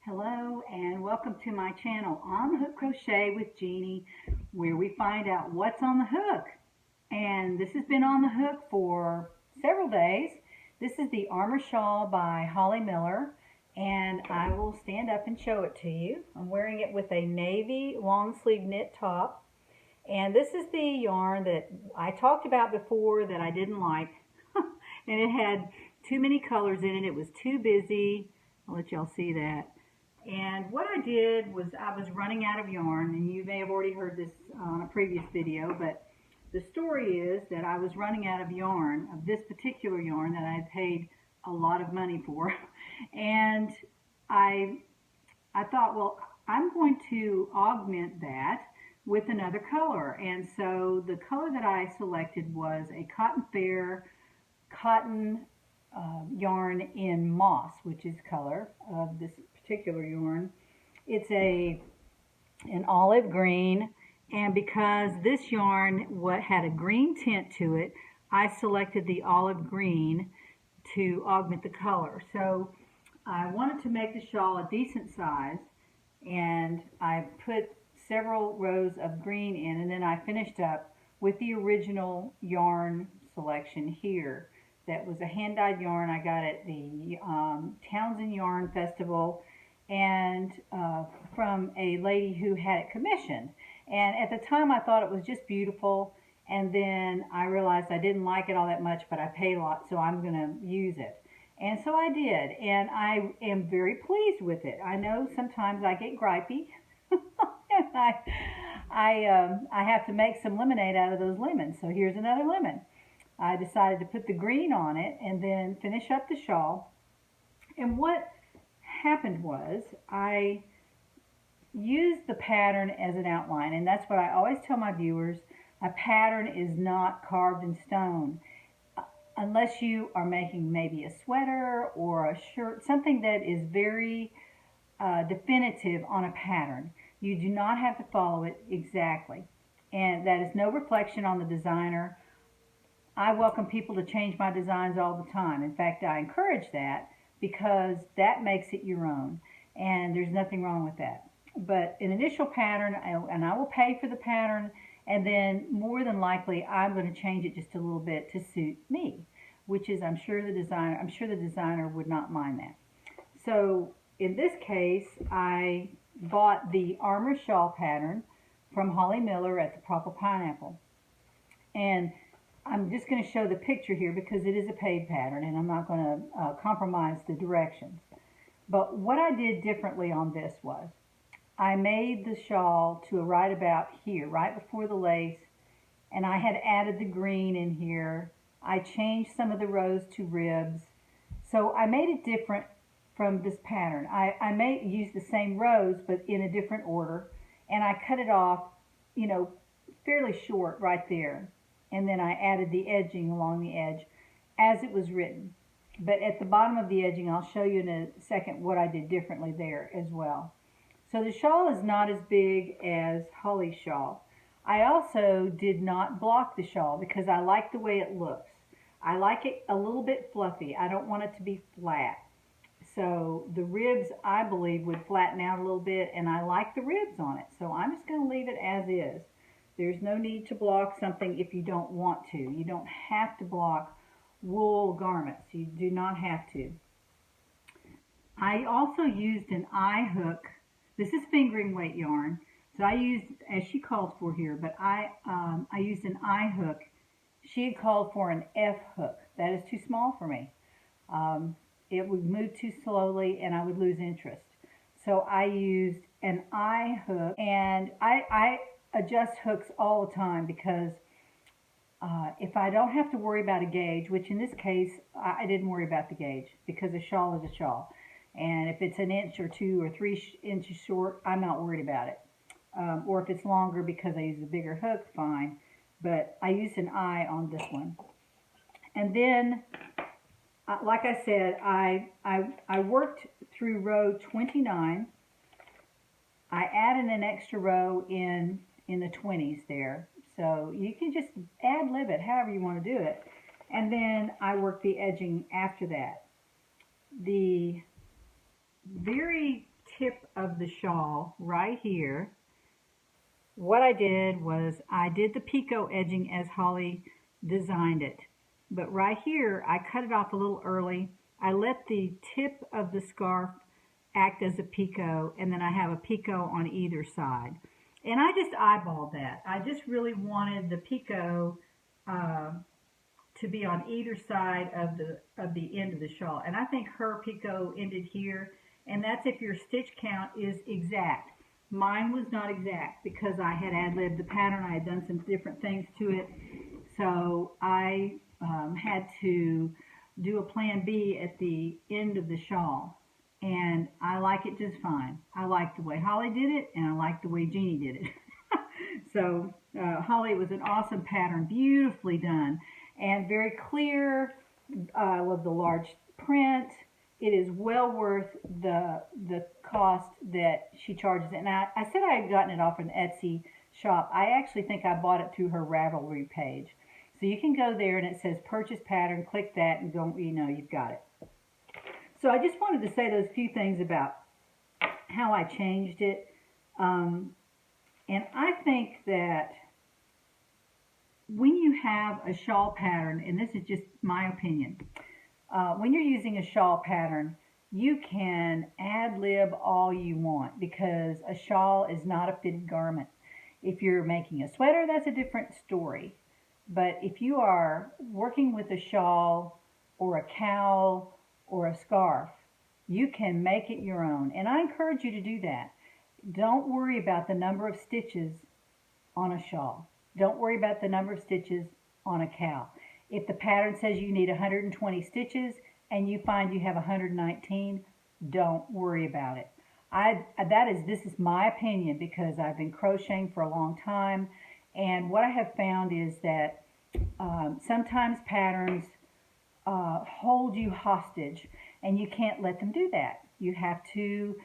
Hello and welcome to my channel on Hook Crochet with Jeannie, where we find out what's on the hook. And this has been on the hook for several days. This is the Armor Shawl by Holly Miller, and I will stand up and show it to you. I'm wearing it with a navy long sleeve knit top, and this is the yarn that I talked about before that I didn't like. And it had too many colors in it. It was too busy. I'll let y'all see that. And what I did was I was running out of yarn, and you may have already heard this on a previous video, but the story is that I was running out of yarn, of this particular yarn that I had paid a lot of money for. And I thought, well, I'm going to augment that with another color. And so the color that I selected was a Cotton Fair cotton yarn in moss, which is color of this particular yarn. It's an olive green, and because this yarn had a green tint to it, I selected the olive green to augment the color. So I wanted to make the shawl a decent size, and I put several rows of green in, and then I finished up with the original yarn selection here. That was a hand-dyed yarn I got at the Townsend Yarn Festival, and from a lady who had it commissioned. And at the time I thought it was just beautiful, and then I realized I didn't like it all that much, but I paid a lot, so I'm going to use it. And so I did, and I am very pleased with it. I know sometimes I get gripey, and I have to make some lemonade out of those lemons, so here's another lemon. I decided to put the green on it and then finish up the shawl. And what happened was I used the pattern as an outline, and that's what I always tell my viewers. A pattern is not carved in stone unless you are making maybe a sweater or a shirt, something that is very definitive on a pattern. You do not have to follow it exactly, and that is no reflection on the designer. I welcome people to change my designs all the time. In fact, I encourage that because that makes it your own, and there's nothing wrong with that. But an initial pattern, and I will pay for the pattern, and then more than likely I'm going to change it just a little bit to suit me, which is I'm sure the designer would not mind that. So in this case, I bought the Armor Shawl pattern from Holly Miller at the Proper Pineapple, and I'm just going to show the picture here because it is a paid pattern, and I'm not going to compromise the directions. But what I did differently on this was I made the shawl to right about here, right before the lace, and I had added the green in here. I changed some of the rows to ribs. So I made it different from this pattern. I may use the same rows but in a different order, and I cut it off, you know, fairly short right there. And then I added the edging along the edge as it was written. But at the bottom of the edging, I'll show you in a second what I did differently there as well. So the shawl is not as big as Holly's shawl. I also did not block the shawl because I like the way it looks. I like it a little bit fluffy. I don't want it to be flat. So the ribs, I believe, would flatten out a little bit, and I like the ribs on it. So I'm just going to leave it as is. There's no need to block something if you don't want to. You don't have to block wool garments. You do not have to. I also used an I hook. This is fingering weight yarn. So I used, as she called for here, but I used an I hook. She had called for an F hook. That is too small for me. It would move too slowly and I would lose interest. So I used an I hook, and I adjust hooks all the time because if I don't have to worry about a gauge, which in this case I didn't worry about the gauge because a shawl is a shawl, and if it's an inch or 2 or 3 inches short, I'm not worried about it. Or if it's longer because I use a bigger hook, fine. But I used an I on this one. And then, like I said, I worked through row 29. I added an extra row in the 20s there. So you can just ad-lib it however you want to do it. And then I work the edging after that. The very of the shawl right here, what I did was I did the Picot edging as Holly designed it. But right here, I cut it off a little early. I let the tip of the scarf act as a picot, and then I have a picot on either side. And I just eyeballed that. I just really wanted the picot to be on either side of the end of the shawl. And I think her picot ended here, and that's if your stitch count is exact. Mine was not exact because I had ad-libbed the pattern. I had done some different things to it. So I had to do a plan B at the end of the shawl. And I like it just fine. I like the way Holly did it, and I like the way Jeanne did it. So Holly, it was an awesome pattern, beautifully done, and very clear. I love the large print. It is well worth the cost that she charges. And I said I had gotten it off an Etsy shop. I actually think I bought it through her Ravelry page. So you can go there and it says purchase pattern, click that, and go, you know, you've got it. So I just wanted to say those few things about how I changed it. And I think that when you have a shawl pattern, and this is just my opinion, when you're using a shawl pattern, you can ad-lib all you want because a shawl is not a fitted garment. If you're making a sweater, that's a different story. But if you are working with a shawl or a cowl or a scarf, you can make it your own. And I encourage you to do that. Don't worry about the number of stitches on a shawl. Don't worry about the number of stitches on a cowl. If the pattern says you need 120 stitches and you find you have 119, don't worry about it. This is my opinion because I've been crocheting for a long time, and what I have found is that sometimes patterns hold you hostage, and you can't let them do that. You have to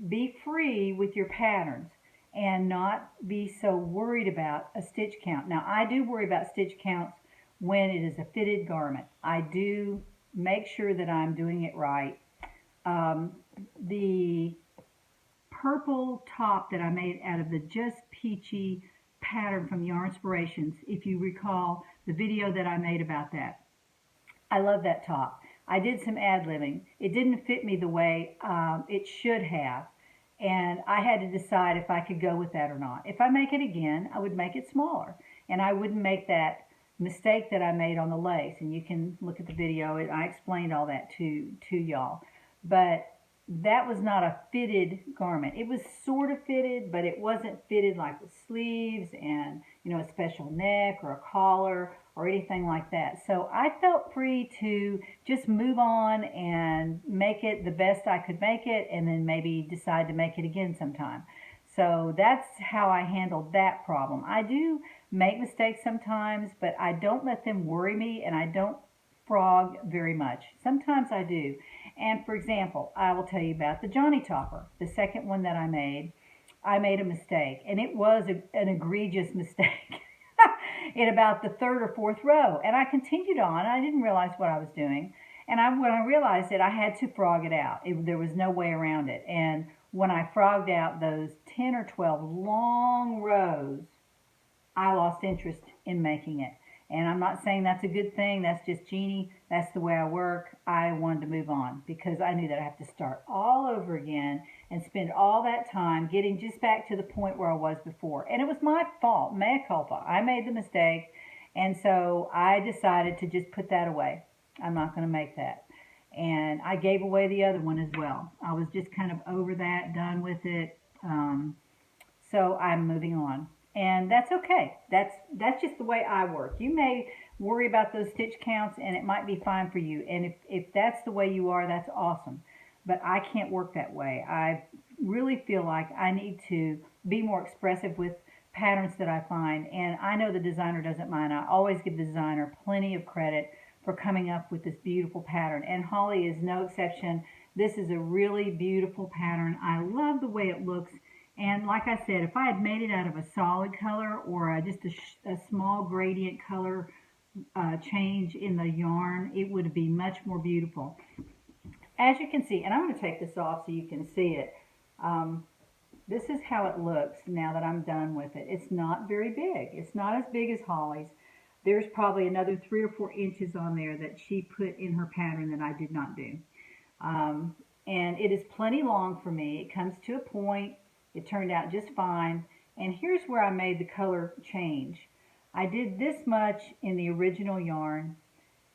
be free with your patterns and not be so worried about a stitch count. Now, I do worry about stitch counts when it is a fitted garment. I do make sure that I'm doing it right. The purple top that I made out of the Just Peachy pattern from Yarnspirations, if you recall the video that I made about that, I love that top. I did some ad-libbing. It didn't fit me the way it should have, and I had to decide if I could go with that or not. If I make it again, I would make it smaller, and I wouldn't make that mistake that I made on the lace. And you can look at the video. I explained all that to y'all. But that was not a fitted garment. It was sort of fitted, but it wasn't fitted like with sleeves and, you know, a special neck or a collar or anything like that. So I felt free to just move on and make it the best I could make it, and then maybe decide to make it again sometime. So that's how I handled that problem. I do make mistakes sometimes, but I don't let them worry me, and I don't frog very much. Sometimes I do. And for example, I will tell you about the Johnny Topper, the second one that I made a mistake, and it was an egregious mistake in about the third or fourth row. And I continued on. I didn't realize what I was doing. And when I realized it, I had to frog it out. There was no way around it. And when I frogged out those 10 or 12 long rows, I lost interest in making it. And I'm not saying that's a good thing. That's just Jeanne. That's the way I work. I wanted to move on because I knew that I have to start all over again and spend all that time getting just back to the point where I was before. And it was my fault, mea culpa. I made the mistake, and so I decided to just put that away. I'm not going to make that. And I gave away the other one as well. I was just kind of over that, done with it. So I'm moving on. And that's okay. That's just the way I work. You may worry about those stitch counts, and it might be fine for you. And if that's the way you are, that's awesome. But I can't work that way. I really feel like I need to be more expressive with patterns that I find. And I know the designer doesn't mind. I always give the designer plenty of credit for coming up with this beautiful pattern. And Holly is no exception. This is a really beautiful pattern. I love the way it looks. And like I said, if I had made it out of a solid color or just a small gradient color change in the yarn, it would be much more beautiful. As you can see, and I'm going to take this off so you can see it. This is how it looks now that I'm done with it. It's not very big. It's not as big as Holly's. There's probably another 3 or 4 inches on there that she put in her pattern that I did not do. And it is plenty long for me. It comes to a point. It turned out just fine. And here's where I made the color change. I did this much in the original yarn,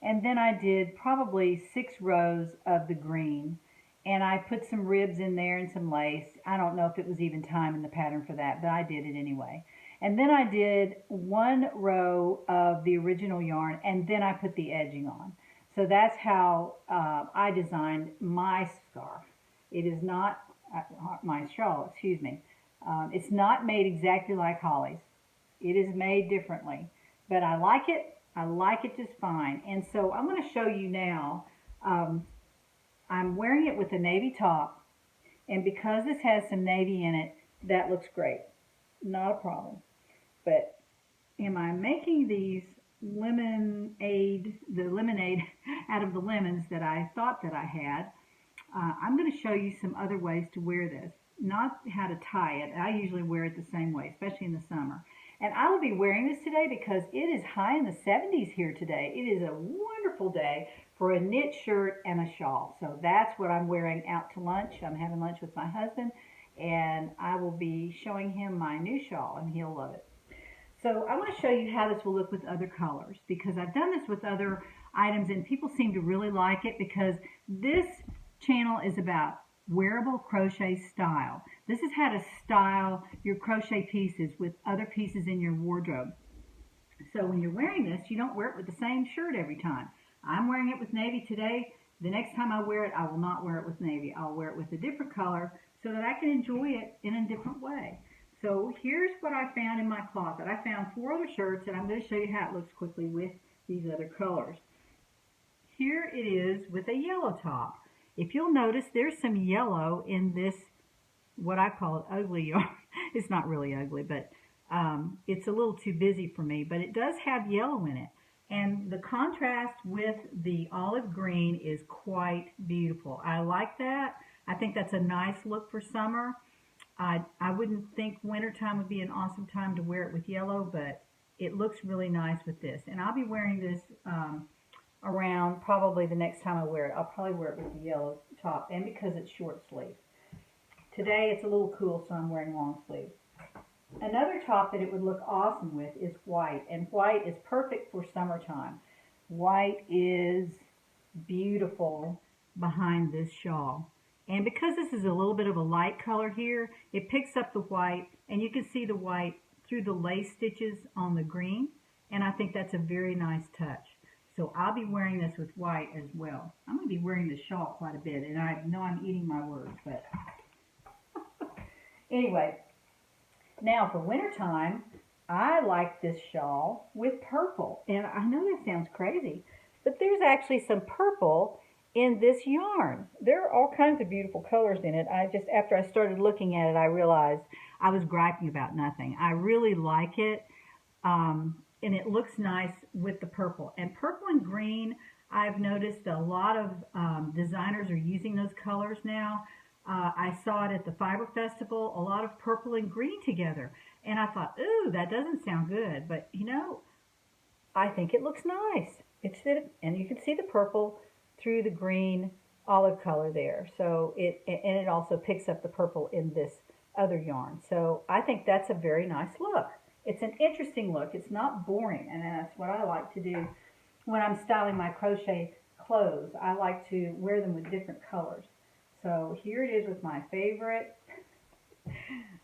and then I did probably 6 rows of the green, and I put some ribs in there and some lace. I don't know if it was even time in the pattern for that, but I did it anyway. And then I did 1 row of the original yarn, and then I put the edging on. So that's how I designed my scarf. It is not, my shawl, excuse me. It's not made exactly like Holly's. It is made differently, but I like it. I like it just fine. And so I'm going to show you now. I'm wearing it with a navy top, and because this has some navy in it, that looks great. Not a problem. But am I making these lemonade out of the lemons that I thought that I had? I'm going to show you some other ways to wear this. Not how to tie it. I usually wear it the same way, especially in the summer. And I will be wearing this today because it is high in the 70s here today. It is a wonderful day for a knit shirt and a shawl. So that's what I'm wearing out to lunch. I'm having lunch with my husband, and I will be showing him my new shawl, and he'll love it. So I want to show you how this will look with other colors, because I've done this with other items and people seem to really like it, because this channel is about wearable crochet style. This is how to style your crochet pieces with other pieces in your wardrobe. So when you're wearing this, you don't wear it with the same shirt every time. I'm wearing it with navy today. The next time I wear it, I will not wear it with navy. I'll wear it with a different color so that I can enjoy it in a different way. So here's what I found in my closet. I found 4 other shirts, and I'm going to show you how it looks quickly with these other colors. Here it is with a yellow top. If you'll notice, there's some yellow in this, what I call it, ugly yarn. It's not really ugly, but it's a little too busy for me, but it does have yellow in it. And the contrast with the olive green is quite beautiful. I like that. I think that's a nice look for summer. I wouldn't think wintertime would be an awesome time to wear it with yellow, but it looks really nice with this. And I'll be wearing this around probably the next time I wear it. I'll probably wear it with the yellow top, and because it's short sleeve. Today it's a little cool, so I'm wearing long sleeve. Another top that it would look awesome with is white, and white is perfect for summertime. White is beautiful behind this shawl. And because this is a little bit of a light color here, it picks up the white, and you can see the white through the lace stitches on the green, and I think that's a very nice touch. So I'll be wearing this with white as well. I'm going to be wearing the shawl quite a bit, and I know I'm eating my words, but anyway. Now for wintertime, I like this shawl with purple. And I know that sounds crazy, but there's actually some purple in this yarn. There are all kinds of beautiful colors in it. After I started looking at it, I realized I was griping about nothing. I really like it, and it looks nice with the purple. And purple and green, I've noticed a lot of designers are using those colors now. I saw it at the Fiber Festival, a lot of purple and green together. And I thought, ooh, that doesn't sound good. But, you know, I think it looks nice. And you can see the purple through the green olive color there. So it also picks up the purple in this other yarn. So I think that's a very nice look. It's an interesting look. It's not boring. And that's what I like to do when I'm styling my crochet clothes. I like to wear them with different colors. So here it is with my favorite,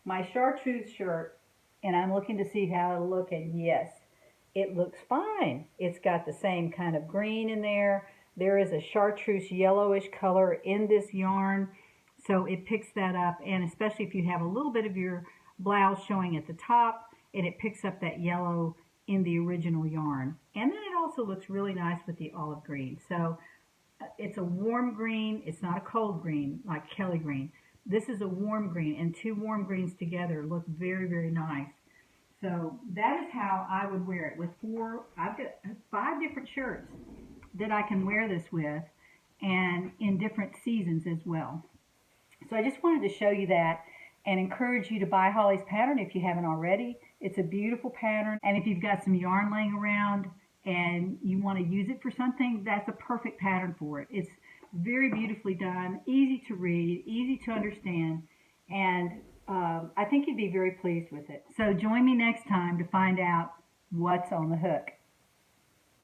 my chartreuse shirt, and I'm looking to see how it'll look, and yes, it looks fine. It's got the same kind of green in there. There is a chartreuse yellowish color in this yarn, so it picks that up, and especially if you have a little bit of your blouse showing at the top, and it picks up that yellow in the original yarn. And then it also looks really nice with the olive green. So it's a warm green. It's not a cold green like Kelly green. This is a warm green, and 2 warm greens together look very, very nice. So that is how I would wear it with I've got 5 different shirts that I can wear this with, and in different seasons as well. So I just wanted to show you that and encourage you to buy Holly's pattern if you haven't already. It's a beautiful pattern, and if you've got some yarn laying around and you want to use it for something, that's a perfect pattern for it. It's very beautifully done, easy to read, easy to understand, and I think you'd be very pleased with it. So join me next time to find out what's on the hook.